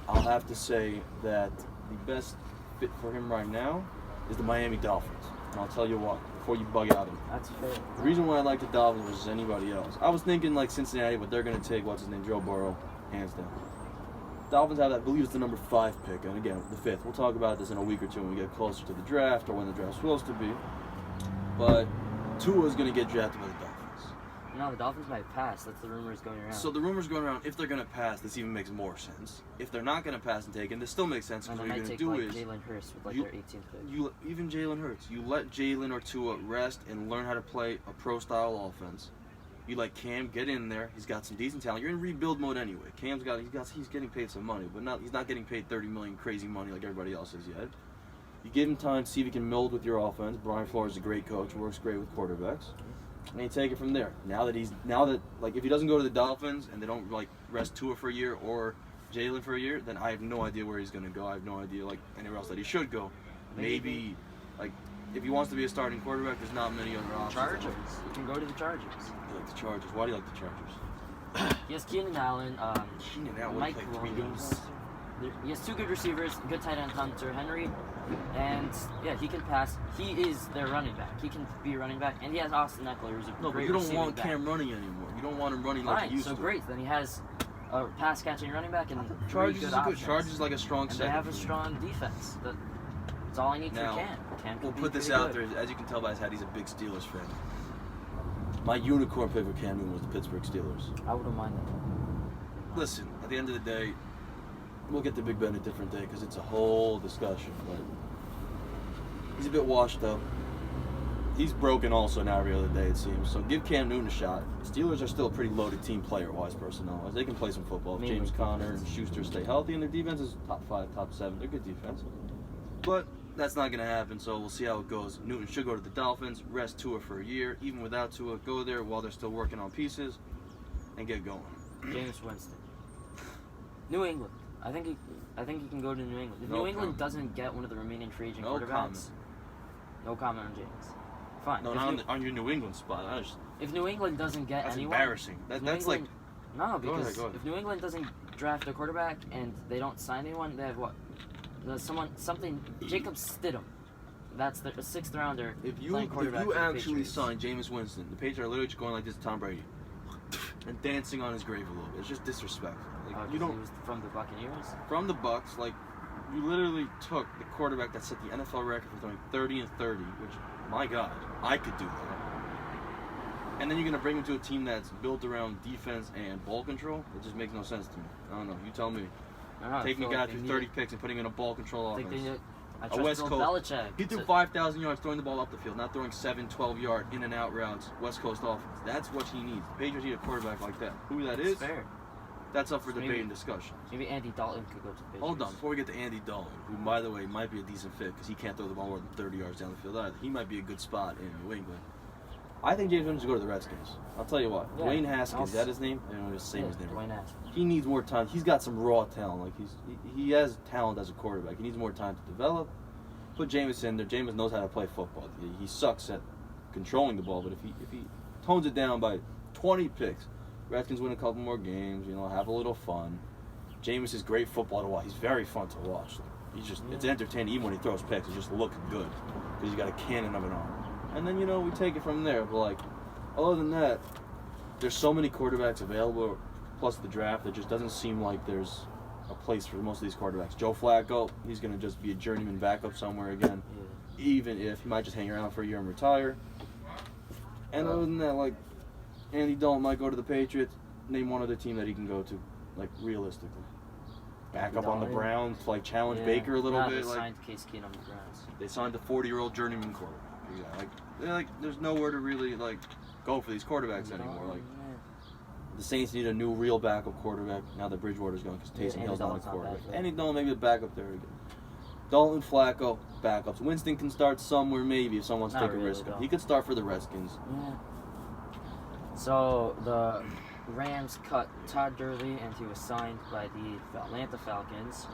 I'll have to say that the best fit for him right now is the Miami Dolphins. And I'll tell you what, before you bug out him. That's fair. The reason why I like the Dolphins versus anybody else, I was thinking like Cincinnati, but they're going to take, what's his name, Joe Burrow, hands down. Dolphins have, I believe it's the number 5 pick, and again, the 5th. We'll talk about this in a week or two when we get closer to the draft or when the draft's supposed to be. But Tua is going to get drafted by the Dolphins. No, the Dolphins might pass. That's the rumors going around. So the rumors going around, if they're going to pass, this even makes more sense. If they're not going to pass and take him, this still makes sense because what you're going to do is Jalen Hurts with their 18th pick. Even Jalen Hurts, you let Jalen or Tua rest and learn how to play a pro-style offense. You let Cam get in there. He's got some decent talent. You're in rebuild mode anyway. He's getting paid some money, but he's not getting paid $30 million crazy money like everybody else is yet. You give him time to see if he can mold with your offense. Brian Flores is a great coach, works great with quarterbacks. And you take it from there. Now that if he doesn't go to the Dolphins and they don't like rest Tua for a year or Jalen for a year, then I have no idea where he's gonna go. I have no idea like anywhere else that he should go. Maybe like if he wants to be a starting quarterback, there's not many other options. Chargers. You can go to the Chargers. You like the Chargers. Why do you like the Chargers? He has Keenan Allen, Mike Williams. He has 2 good receivers, good tight end Hunter Henry, and yeah, he can pass. He is their running back. He can be a running back, and he has Austin Eckler, who's a no, great but you don't receiving want back. Cam running anymore. You don't want him running like he used to. So great. Then he has a pass catching running back and Chargers good is good. options. Chargers is like a strong and secondary. they have a strong defense. That's all I need Now, for Cam. Cam we'll can put be this pretty out good. there. As you can tell by his hat, he's a big Steelers fan. My unicorn pick for Cam Newton was the Pittsburgh Steelers. I wouldn't mind that. Listen, at the end of the day, we'll get to Big Ben a different day because it's a whole discussion. But he's a bit washed up. He's broken also now every other day, it seems. So give Cam Newton a shot. Steelers are still a pretty loaded team player-wise, personnel-wise. They can play some football. If James Conner and Schuster stay healthy, and their defense is top 5, top 7. They're good defense. But that's not going to happen, so we'll see how it goes. Newton should go to the Dolphins, rest Tua for a year. Even without Tua, go there while they're still working on pieces, and get going. James Winston. New England. I think he can go to New England. If No New England comment. doesn't get one of the remaining free agent No quarterbacks, comment. no comment on James. Fine. No, not on your New England spot. If New England doesn't get That's anyone, embarrassing. That's like... No, because go ahead. if New England doesn't draft a quarterback and they don't sign anyone, they have what? Jacob Stidham. That's the 6th rounder. If you playing quarterback for the actually Patriots. sign Jameis Winston, the Patriots are literally just going like this to Tom Brady and dancing on his grave a little bit. It's just disrespectful. Like, You was from the Buccaneers. From the Bucs, like you literally took the quarterback that set the NFL record for throwing 30 and 30, which, my God, I could do that. And then you're gonna bring him to a team that's built around defense and ball control. It just makes no sense to me. I don't know. You tell me. Taking a guy through 30 picks and putting him in a ball control offense. I A trust West Bill Coast. Belichick. He threw 5,000 yards throwing the ball up the field, not throwing 7, 12-yard in and out routes. West Coast offense. That's what he needs. The Patriots need a quarterback like that. Who that is? Fair. That's up for Maybe- debate and discussion. Maybe Andy Dalton could go to the Patriots. Hold on, before we get to Andy Dalton, who, by the way, might be a decent fit because he can't throw the ball more than 30 yards down the field either. He might be a good spot in New England. I think James Winston should go to the Redskins. I'll tell you what. Yeah. Dwayne Haskins, is that his name? I don't know, just say his name. Dwayne Haskins. He needs more time. He's got some raw talent. Like he has talent as a quarterback. He needs more time to develop. Put Jameis in there. Jameis knows how to play football. He sucks at controlling the ball, but if he tones it down by 20 picks, Redskins win a couple more games. Have a little fun. Jameis is great football to watch. He's very fun to watch. It's entertaining even when he throws picks. It's just looking good because he's got a cannon of an arm. And then we take it from there. But other than that, there's so many quarterbacks available, plus the draft. It just doesn't seem like there's a place for most of these quarterbacks. Joe Flacco, he's going to just be a journeyman backup somewhere again, even if he might just hang around for a year and retire. And other than that, Andy Dalton might go to the Patriots. Name one other team that he can go to, realistically. Back up on the Browns, challenge Baker a little bit. They signed Case Keenum on the Browns. They signed a 40-year-old journeyman quarterback. There's nowhere to really go for these quarterbacks anymore. The Saints need a new real backup quarterback now that Bridgewater's gone because Taysom Hill's not a quarterback. Andy Dalton maybe a backup there again. Dalton, Flacco, backups. Winston can start somewhere maybe if someone wants to Not take a really, risk. though. He could start for the Redskins. Yeah. So the Rams cut Todd Gurley, and he was signed by the Atlanta Falcons.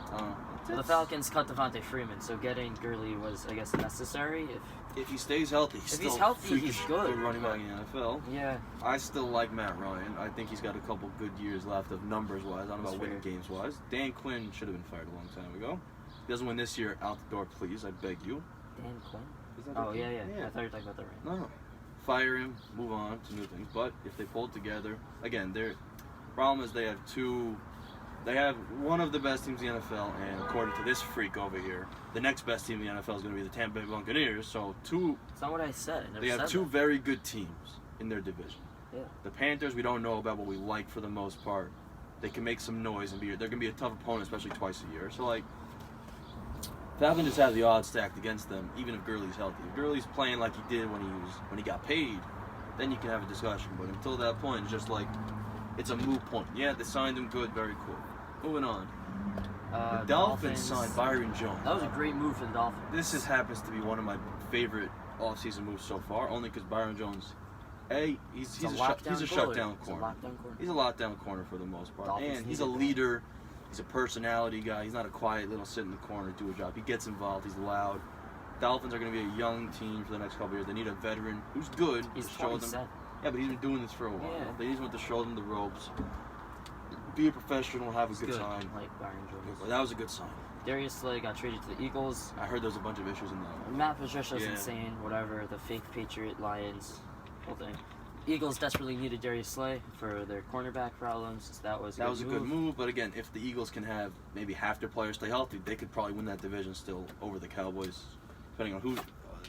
So the Falcons cut Devontae Freeman, so getting Gurley was, I guess, necessary. If he stays healthy, If he's healthy, he's good. running back in the NFL. Yeah. I still like Matt Ryan. I think he's got a couple good years left of numbers-wise. I don't know That's about winning fair. games-wise. Dan Quinn should have been fired a long time ago. He doesn't win this year, out the door, please. I beg you. Dan Quinn? Is that Oh, okay? yeah. I thought you were talking about the Rams. No. Fire him, move on to new things. But if they pull it together, again, their problem is they have one of the best teams in the NFL, and according to this freak over here, the next best team in the NFL is going to be the Tampa Bay Buccaneers. So It's not what I said. I never they have said two that. very good teams in their division. Yeah. The Panthers, we don't know about what we like for the most part. They can make some noise and they're going to be a tough opponent, especially twice a year. So, Falcons just have the odds stacked against them, even if Gurley's healthy. If Gurley's playing like he did when he got paid, then you can have a discussion. But until that point, it's just it's a moot point. Yeah, they signed him good, very cool. Moving on. The Dolphins signed Byron Jones. That was a great move for the Dolphins. This happens to be one of my favorite offseason moves so far, only because Byron Jones, he's a shutdown corner. He's a lockdown corner for the most part. Dolphins And he's a leader. He's a personality guy. He's not a quiet little sit in the corner, do a job. He gets involved. He's loud. Dolphins are going to be a young team for the next couple of years. They need a veteran who's good. He's to show 27. them. Yeah, but he's been doing this for a while. Yeah. They just want to show them the ropes. Be a professional, have a good time. Like Byron Jones. That was a good sign. Darius Slay got traded to the Eagles. I heard there's a bunch of issues in that. Matt Patricia's Yeah. insane. Whatever. The fake Patriot Lions. Whole thing. Eagles desperately needed Darius Slay for their cornerback problems. So that was a good move, but again, if the Eagles can have maybe half their players stay healthy, they could probably win that division still over the Cowboys, depending on who.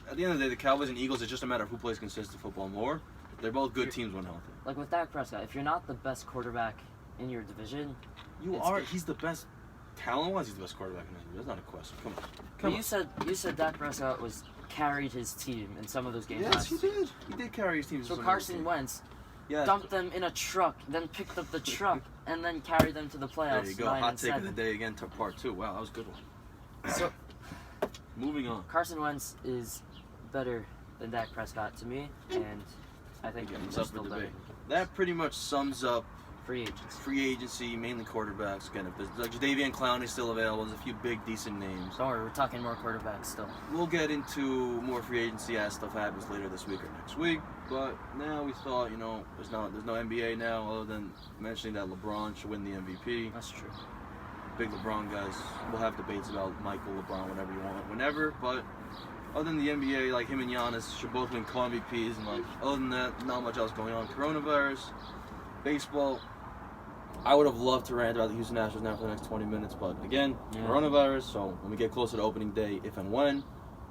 At the end of the day, the Cowboys and Eagles, it's just a matter of who plays consistent football more. They're both good teams when healthy. Like with Dak Prescott, if you're not the best quarterback in your division, He's the best talent-wise. He's the best quarterback in the division. That's not a question. Come on. You said Dak Prescott carried his team in some of those games. Yes, he did. He did carry his team. So Carson Wentz Yes. dumped them in a truck, then picked up the truck, and then carried them to the playoffs. There you go. 9 Hot and take 7. of the day again to part 2. Wow, that was a good one. So Moving on. Carson Wentz is better than Dak Prescott to me, and I think Again, it's they're up for still debate. better. That pretty much sums up Free agents. mainly quarterbacks. Again, if there's Jadeveon Clowney's still available, there's a few big, decent names. Don't worry, we're talking more quarterbacks still. We'll get into more free agency as stuff happens later this week or next week. But now we thought, there's no NBA now other than mentioning that LeBron should win the MVP. That's true. Big LeBron guys. We'll have debates about Michael, LeBron, whatever you want, whenever. But other than the NBA, like him and Giannis should both win co-MVPs. And other than that, not much else going on. Coronavirus, baseball. I would have loved to rant about the Houston Astros now for the next 20 minutes, but again, coronavirus, so when we get closer to opening day, if and when,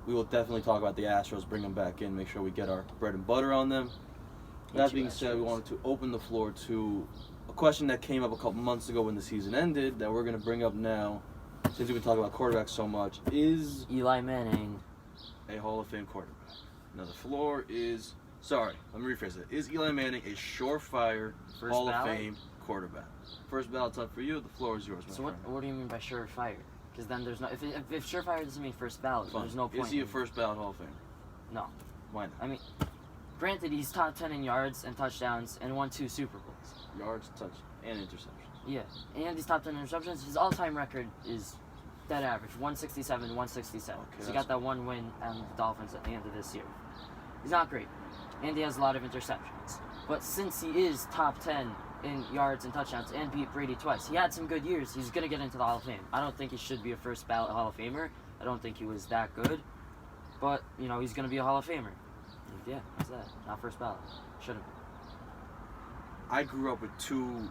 we will definitely talk about the Astros, bring them back in, make sure we get our bread and butter on them. That being said, we wanted to open the floor to a question that came up a couple months ago when the season ended that we're going to bring up now, since we've been talking about quarterbacks so much. Is Eli Manning a Hall of Fame quarterback? Now the floor is, let me rephrase it. Is Eli Manning a surefire Hall of Fame quarterback? First ballot's up for you. The floor is yours, my So friend. what do you mean by surefire? Because then there's no if surefire doesn't mean first ballot, Fine. there's no point. Is he a first ballot Hall of Famer? No. Why not? I mean, granted, he's top 10 in yards and touchdowns and won 2 Super Bowls. Yards, touch, and interceptions. Yeah, and he's top 10 in interceptions. His all-time record is dead average, 167, 167. Okay, So he got that one win on the Dolphins at the end of this year. He's not great, and he has a lot of interceptions. But since he is top 10 in yards and touchdowns and beat Brady twice, he had some good years. He's going to get into the Hall of Fame. I don't think he should be a first ballot Hall of Famer. I don't think he was that good. But, he's going to be a Hall of Famer. And yeah, that's that. Not first ballot. Shouldn't be. I grew up with two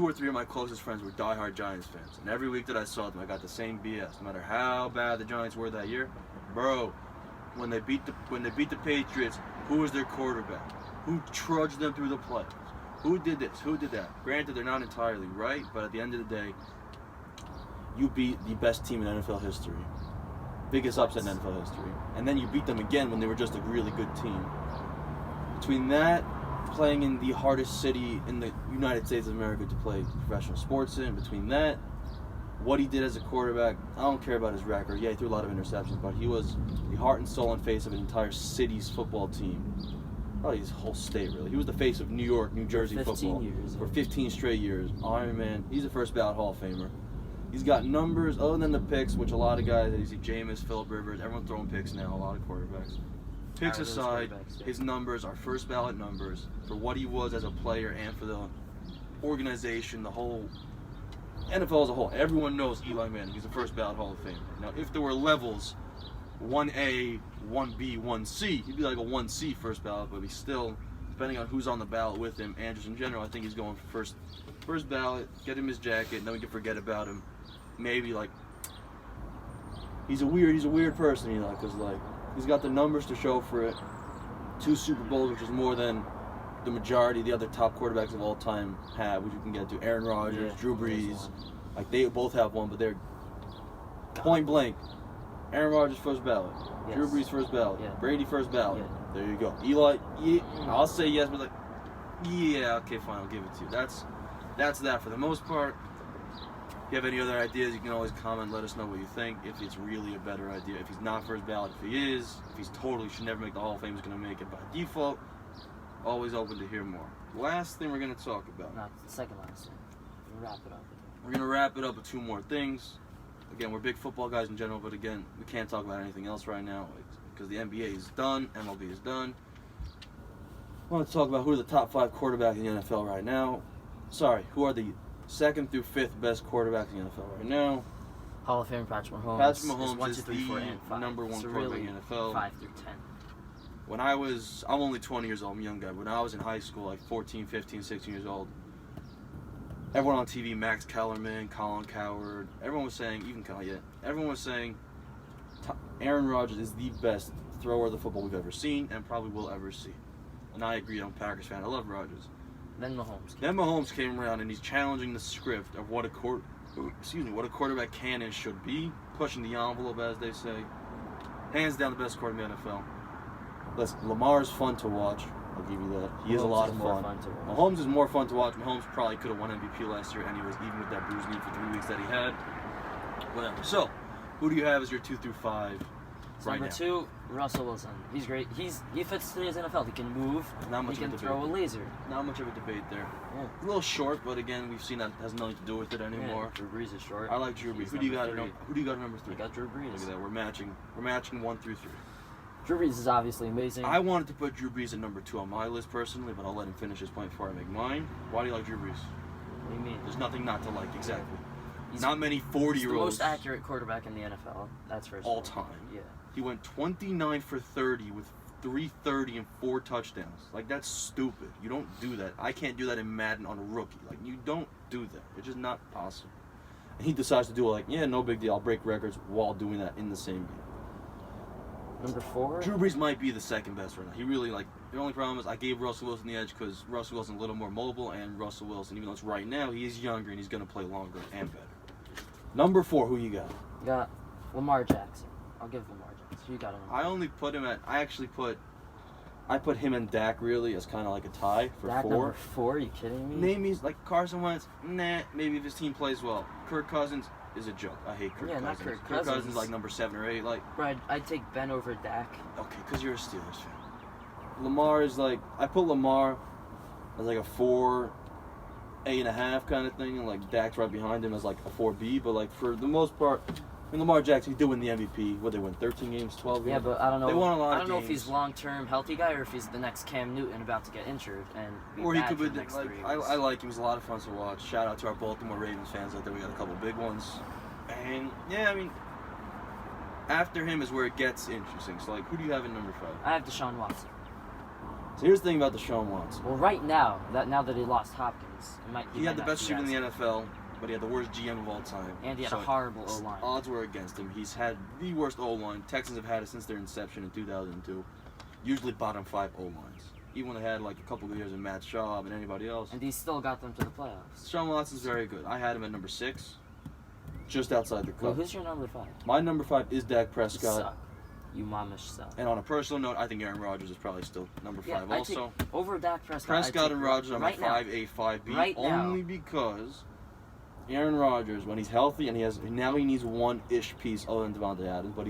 or three of my closest friends were diehard Giants fans, and every week that I saw them, I got the same BS. No matter how bad the Giants were that year, bro. When they beat the Patriots, who was their quarterback? Who trudged them through the playoffs? Who did this? Who did that? Granted, they're not entirely right, but at the end of the day, you beat the best team in NFL history, biggest upset in NFL history, and then you beat them again when they were just a really good team. Between that, playing in the hardest city in the United States of America to play professional sports in, between that, what he did as a quarterback, I don't care about his record. Yeah, he threw a lot of interceptions, but he was the heart and soul and face of an entire city's football team. Probably his whole state, really. He was the face of New York, New Jersey football for 15 straight years. Iron Man. He's a first ballot Hall of Famer. He's got numbers other than the picks, which a lot of guys, you see Jameis, Phillip Rivers, everyone's throwing picks now, a lot of quarterbacks. Picks aside, his numbers are first ballot numbers for what he was as a player and for the organization, the whole NFL as a whole. Everyone knows Eli Manning. He's a first ballot Hall of Famer. Now, if there were levels, 1A, 1B, 1C, he'd be like a 1C first ballot, but he's still, depending on who's on the ballot with him, and just in general, I think he's going for first ballot, get him his jacket, and then we can forget about him. Maybe, like, he's a weird person, Eli, because, like, he's got the numbers to show for it. 2 Super Bowls, which is more than the majority of the other top quarterbacks of all time have, which you can get to. Aaron Rodgers, Drew Brees, like, they both have one, but they're point blank. Aaron Rodgers first ballot, Drew Brees first ballot, Brady first ballot. There you go. Eli, I'll say yes, but like, yeah, okay, fine, I'll give it to you. That's that for the most part. If you have any other ideas, you can always comment, let us know what you think, if it's really a better idea. If he's not first ballot, if he is, if he's totally should never make the Hall of Fame, he's going to make it by default. Always open to hear more. Last thing we're going to talk about. Not the second last thing. We'll wrap it up. We're going to wrap it up with 2 more things. Again, we're big football guys in general, but again, we can't talk about anything else right now because the NBA is done, MLB is done. I want to talk about who are the top 5 quarterbacks in the NFL right now. Sorry, who are the 2nd through 5th best quarterbacks in the NFL right now? Hall of Fame Patrick Mahomes. Patrick Mahomes is is 1, 2, 3, 4, the and 5. number 1 so quarterback really in the NFL. 5 through 10. When I'm only 20 years old, I'm a young guy. When I was in high school, like 14, 15, 16 years old, everyone on TV, Max Kellerman, Colin Cowherd, everyone was saying, everyone was saying Aaron Rodgers is the best thrower of the football we've ever seen and probably will ever see. And I agree, I'm a Packers fan. I love Rodgers. Then Mahomes. Then Mahomes came around and he's challenging the script of what a quarterback can and should be, pushing the envelope, as they say. Hands down the best quarterback in the NFL. Listen, Lamar's fun to watch. I'll give you that. He is a lot of fun. Mahomes is more fun to watch. Mahomes probably could have won MVP last year anyways, even with that bruised knee for 3 weeks that he had. Whatever. So, who do you have as your 2 through 5 right now? Number 2, Russell Wilson. He's great. He fits today's NFL. He can move. He can throw a laser. Not much of a debate there. Yeah. A little short, but again, we've seen that has nothing to do with it anymore. Drew Brees is short. I like Drew Brees. Who do you got at number 3? I got Drew Brees. Look at that. We're matching 1 through 3. Drew Brees is obviously amazing. I wanted to put Drew Brees at number 2 on my list personally, but I'll let him finish his point before I make mine. Why do you like Drew Brees? What do you mean? There's nothing not to like, exactly. He's not many 40-year-olds. He's the most accurate quarterback in the NFL. That's first. All time. Yeah. He went 29 for 30 with 330 and 4 touchdowns. Like, that's stupid. You don't do that. I can't do that in Madden on a rookie. Like, you don't do that. It's just not possible. And he decides to do it like, yeah, no big deal. I'll break records while doing that in the same game. Number 4? Drew Brees might be the second best right now. He really, like, the only problem is I gave Russell Wilson the edge because Russell Wilson's a little more mobile, and Russell Wilson, even though it's right now, he is younger and he's going to play longer and better. Number 4, who you got? You got Lamar Jackson. I'll give Lamar Jackson. You got him. I only put him at, I put him and Dak really as kind of like a tie for Dak 4. Number 4? Are you kidding me? Name me, like, Carson Wentz, nah, maybe if his team plays well. Kirk Cousins is a joke. I hate Kirk Cousins. Not Kirk Kirk Cousins like number 7 or 8. Like, bro, I'd take Ben over Dak. Okay, because you're a Steelers fan. Lamar is like, I put Lamar as like a 4, 8.5 kind of thing, and like Dak's right behind him as like a 4B. But like for the most part, I mean, Lamar Jackson, he did win the MVP. What, they win 13 games, 12 games? Yeah, but I don't know. They won a lot of games. I don't know if he's long-term healthy guy or if he's the next Cam Newton about to get injured and be or he bad could for be the next 3 years. I like him. He's a lot of fun to watch. Shout out to our Baltimore Ravens fans out there. We got a couple big ones. And yeah, I mean, after him is where it gets interesting. So like, who do you have in number 5? I have Deshaun Watson. So here's the thing about Deshaun Watson. Well, right now that he lost Hopkins, he had the best receiver in the NFL, but he had the worst GM of all time. And he had a horrible O-line. Odds were against him. He's had the worst O-line. Texans have had it since their inception in 2002. Usually bottom 5 O-lines. Even when they had like a couple of years of Matt Schaub and anybody else. And he still got them to the playoffs. Deshaun Watson's very good. I had him at number 6. Just outside the cup. Well, who's your number 5? My number 5 is Dak Prescott. You suck. You mamish suck. And on a personal note, I think Aaron Rodgers is probably still number 5 also. Over Dak Prescott. Prescott and Rodgers are my right 5A, 5B. Right only because Aaron Rodgers, when he's healthy, and he needs one-ish piece other than Devontae Adams, but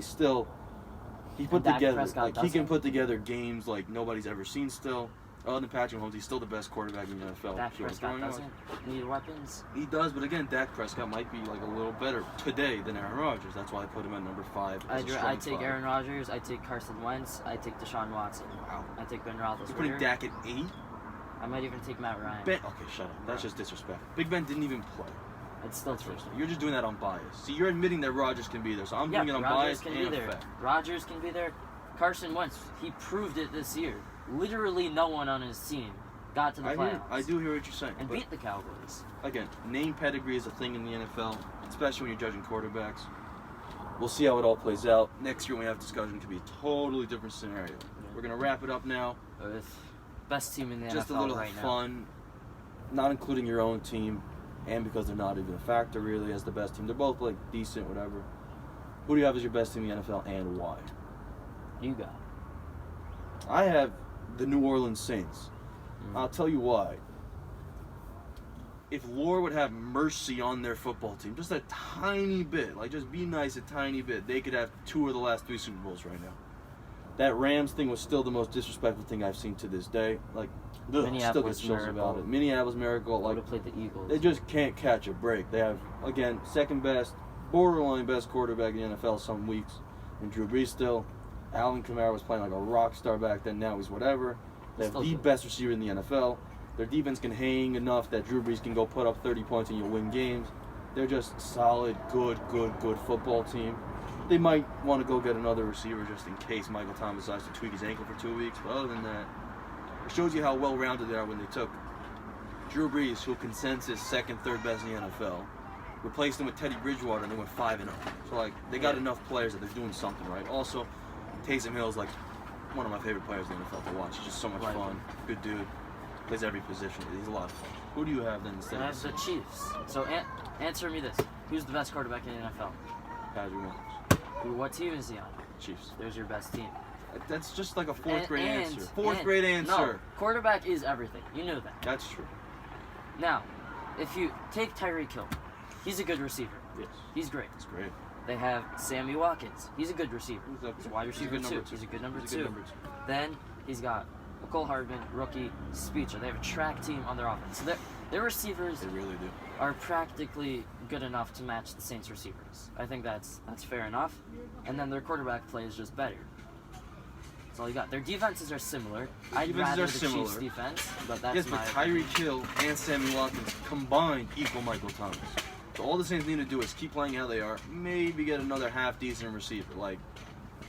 he put Dak together, Prescott like, he can doesn't. put together games like nobody's ever seen still. Other than Patrick Mahomes, he's still the best quarterback in the NFL. Dak Sure, Prescott throwing out. doesn't need weapons. He does, but again, Dak Prescott might be like a little better today than Aaron Rodgers. That's why I put him at number 5. I take Aaron Rodgers. I take Carson Wentz. I take Deshaun Watson. Wow. I take Ben You're putting Roethlisberger. Dak at 8? I might even take Matt Ryan. Okay, shut up. That's just disrespect. Big Ben didn't even play. It's still true. You're just doing that on bias. See, you're admitting that Rodgers can be there, so I'm doing it on Rodgers bias can and be there. fact. Rodgers can be there. Carson Wentz, he proved it this year. Literally no one on his team got to the playoffs. I do hear what you're saying. And but beat the Cowboys. again, name pedigree is a thing in the NFL, especially when you're judging quarterbacks. We'll see how it all plays out. Next year when we have discussion, it could be a totally different scenario. We're going to wrap it up now. With best team in the Just NFL a little right now. fun, not including your own team, and because they're not even a factor really as the best team. They're both like decent, whatever. Who do you have as your best team in the NFL and why? You got. I have the New Orleans Saints. I'll tell you why. If Lore would have mercy on their football team, just a tiny bit, like just be nice a tiny bit, they could have 2 of the last 3 Super Bowls right now. That Rams thing was still the most disrespectful thing I've seen to this day. Like, still get Minneapolis chills about Miracle. it. Minneapolis Miracle, Would like, have played the Eagles. they just can't catch a break. They have, again, second best, borderline best quarterback in the NFL some weeks, and Drew Brees still. Alvin Kamara was playing like a rock star back then. Now he's whatever. They have Still the good. best receiver in the NFL. Their defense can hang enough that Drew Brees can go put up 30 points and you'll win games. They're just solid, good football team. They might want to go get another receiver just in case Michael Thomas decides to tweak his ankle for 2 weeks. But other than that, it shows you how well-rounded they are when they took Drew Brees, who consensus second, third best in the NFL, replaced him with Teddy Bridgewater, and they went 5-0. So, like, they got enough players that they're doing something right. Also, Taysom Hill's like one of my favorite players in the NFL to watch. He's just so much fun. Good dude. Plays every position. He's a lot of fun. Who do you have then instead I of have the Chiefs. So answer me this: who's the best quarterback in the NFL? Patrick Mahomes? What team is he on? Chiefs. There's your best team. That's just like a fourth grade And- answer. Fourth grade answer. No, quarterback is everything. You know that. That's true. Now, if you take Tyreek Hill, he's a good receiver. Yes. He's great. That's great. They have Sammy Watkins. He's a good receiver. He's a wide He's a receiver good number too. two. He's a good number He's a two. good number two. Then he's got Nicole Hardman, rookie, Speecher. They have a track team on their offense. So their receivers They really do. are practically good enough to match the Saints receivers. I think that's fair enough. And then their quarterback play is just better. That's all you got. Their defenses are similar. I'd Defenses rather are the similar. Chiefs defense, but that's Yes, but my Tyreek Hill and Sammy Watkins combined equal Michael Thomas. So all the Saints need to do is keep playing how they are. Maybe get another half-decent receiver, like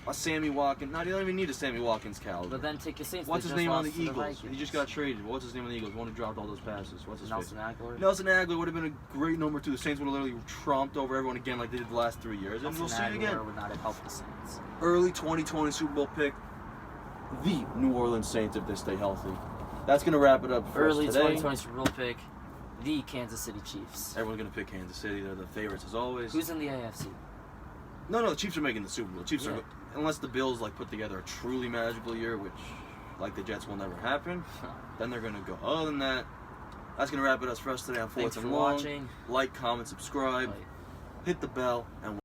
a Sammy Watkins. No, you don't even need a Sammy Watkins caliber. But then take the Saints. What's they his just name on the lost to Eagles? Vikings. He just got traded. What's his name on the Eagles? The one who dropped all those passes. What's his Nelson face? Aguilar. Nelson Aguilar would have been a great number 2. The Saints would have literally tromped over everyone again like they did the last 3 years. And we'll Nelson see it Aguilar again. would not have helped the Saints. Early 2020 Super Bowl pick. The New Orleans Saints if they stay healthy. That's going to wrap it up for Early us today. 2020 Super Bowl pick, the Kansas City Chiefs. Everyone's going to pick Kansas City. They're the favorites as always. Who's in the AFC? No, the Chiefs are making the Super Bowl. Chiefs Yeah. are, unless the Bills like put together a truly magical year, which, like the Jets, will never happen. Then they're gonna go. Other than that, that's gonna wrap it up for us today on Thanks Fourth for and Long. watching. Like, comment, subscribe, Like, hit the bell, and.